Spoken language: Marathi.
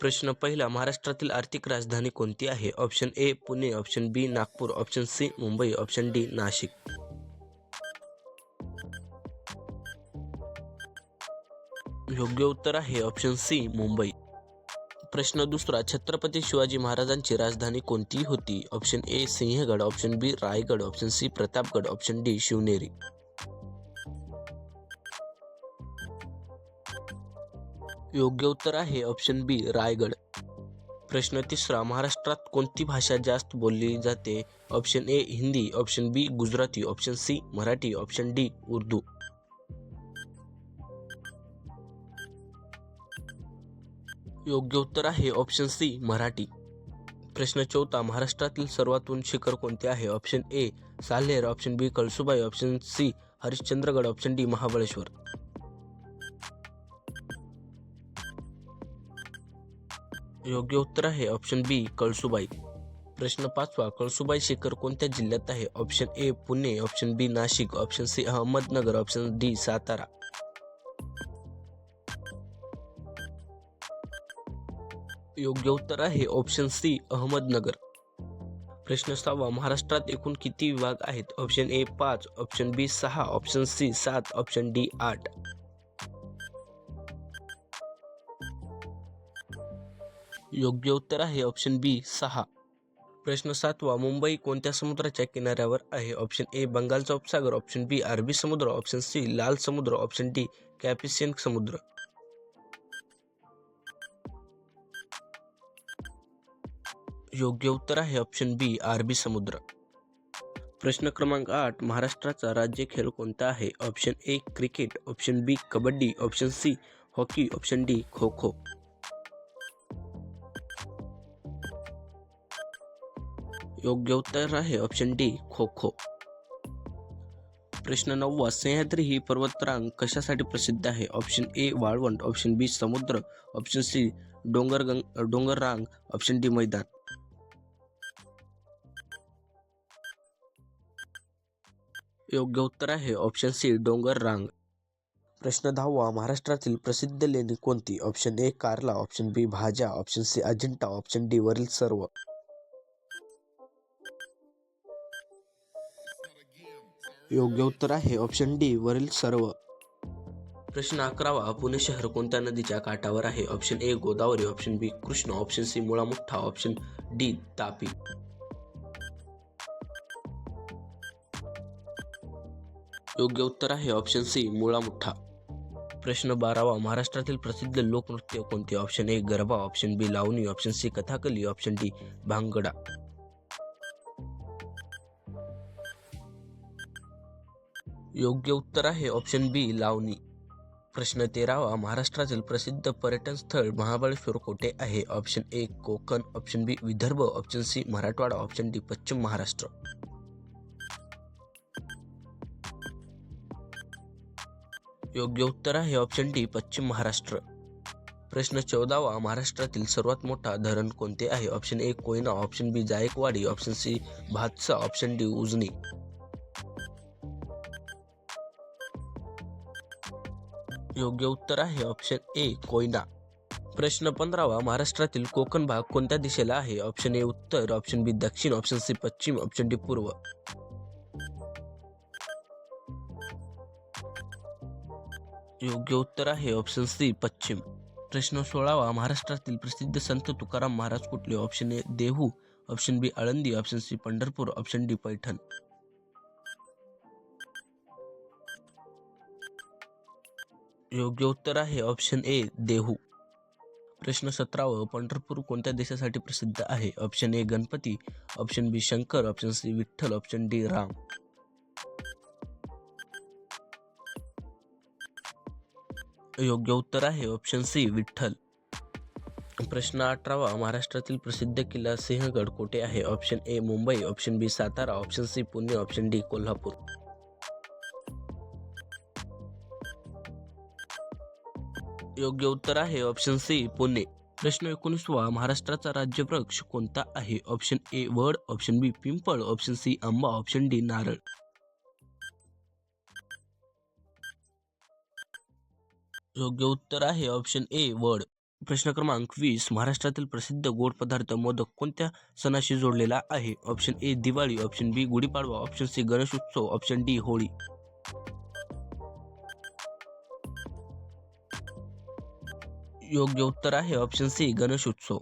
प्रश्न पहिला, महाराष्ट्रातील आर्थिक राजधानी कोणती आहे? Option A Pune, option B Nagpur, option C Mumbai, option D Nashik. योग्य उत्तर आहे ऑप्शन सी मुंबई. प्रश्न दुसरा, छत्रपती शिवाजी महाराजांची राजधानी कोणती होती? Option A Sinhagad, option B Raigad, option C Pratapgad, option D Shivneri. योग्य उत्तर आहे ऑप्शन बी रायगड. प्रश्न तिसरा, महाराष्ट्रात कोणती भाषा जास्त बोलली जाते? Option A Hindi, option B Gujarati, option C Marathi, option D Urdu. योग्य उत्तर आहे ऑप्शन सी मराठी. प्रश्न चौथा, महाराष्ट्रातील सर्वात उंच शिखर कोणते आहे? Option A Salher, option B Kalsubai, option C Harishchandragad, option D Mahabaleshwar. योग्य उत्तर आहे ऑप्शन बी कळसुबाई. प्रश्न पाचवा, कळसुबाई शिखर कोणत्या जिल्ह्यात आहे? Option A Pune, option B Nashik, option C Ahmednagar, option D Satara. योग्य उत्तर आहे ऑप्शन सी अहमदनगर. प्रश्न सहावा, महाराष्ट्रात एकूण किती विभाग आहेत? Option A 5, option B 6, option C 7, option D 8. योग्य उत्तर आहे ऑप्शन बी 6. प्रश्न सातवा, मुंबई कोणत्या समुद्राच्या किनाऱ्यावर आहे? ऑप्शन ए बंगालचा उपसागर, ऑप्शन बी अरबी समुद्र, ऑप्शन सी लाल समुद्र, ऑप्शन डी कॅस्पियन समुद्र. योग्य उत्तर आहे ऑप्शन बी अरबी समुद्र. प्रश्न क्रमांक 8, महाराष्ट्राचा राज्य खेळ कोणता आहे? Option A cricket, option B kabaddi, option C hockey, option D kho kho. योग्य उत्तर आहे ऑप्शन डी खो खो. प्रश्न 9, सह्याद्री ही पर्वतरांग कशासाठी प्रसिद्ध आहे? ऑप्शन ए वाळवंट, ऑप्शन बी समुद्र, ऑप्शन सी डोंगररांग, ऑप्शन डी मैदान. योग्य उत्तर आहे ऑप्शन सी डोंगररांग. प्रश्न 10, महाराष्ट्रातील प्रसिद्ध लेणी कोणती? Option A Karla, option B Bhaja, option C Ajanta, option D वरील सर्व. योग्य उत्तर आहे ऑप्शन डी वरील सर्व. प्रश्न 11, पुणे शहर कोणत्या नदीच्या काठावर आहे? Option A Godavari, option B Krishna, option C Mula Mutha, option D Tapi. योग्य उत्तर आहे ऑप्शन सी मुळा मुठा. प्रश्न 12, महाराष्ट्रातील प्रसिद्ध लोकनृत्य कोणते? Option A garba, option B lavani, option C Kathakali, option D bhangra. योग्य उत्तर आहे ऑप्शन बी लावणी. प्रश्न 13, महाराष्ट्रातील प्रसिद्ध पर्यटन स्थळ महाबळेश्वर कोठे आहे? Option A Konkan, option B Vidarbha, option C Marathwada, option D Paschim Maharashtra. योग्य उत्तर आहे ऑप्शन डी पश्चिम महाराष्ट्र. प्रश्न 14, महाराष्ट्रातील सर्वात मोठा धरण कोणते आहे? Option A Koyna, option B Jayakwadi, option C Bhatsa, option D Ujani. योग्य उत्तर आहे ऑप्शन ए कोयना. प्रश्न 15, महाराष्ट्रातील कोकण भाग कोणत्या दिशेला आहे? ऑप्शन ए उत्तर, ऑप्शन बी दक्षिण, ऑप्शन सी पश्चिम, ऑप्शन डी पूर्व. योग्य उत्तर आहे ऑप्शन सी पश्चिम. प्रश्न 16, महाराष्ट्रातील प्रसिद्ध संत तुकाराम महाराज कुठले? Option A Dehu, option B Alandi, option C Pandharpur, option D Paithan. योग्य उत्तर आहे ऑप्शन ए देहू. प्रश्न 17, पंढरपूर कोणत्या देशासाठी प्रसिद्ध आहे? Option A Ganpati, option B Shankar, option C Vitthal, option D Ram. योग्य उत्तर आहे ऑप्शन सी विठ्ठल. प्रश्न 18, महाराष्ट्रातील प्रसिद्ध किल्ला सिंहगड कोठे आहे? Option A Mumbai, option B Satara, option C Pune, option D Kolhapur. योग्य उत्तर आहे ऑप्शन सी पुणे. प्रश्न 19, महाराष्ट्राचा राज्यवृक्ष कोणता आहे? ऑप्शन ए वड, ऑप्शन बी पिंपळ, ऑप्शन सी आंबा, ऑप्शन डी नारळ. योग्य उत्तर आहे ऑप्शन ए वड. प्रश्न क्रमांक 20. महाराष्ट्रातील प्रसिद्ध गोड पदार्थ मोदक कोणत्या सणाशी जोडलेला आहे? Option A Diwali, option B Gudi Padwa, option C Ganesh Utsav, option D Holi. योग्य उत्तर आहे ऑप्शन सी गणेश उत्सव.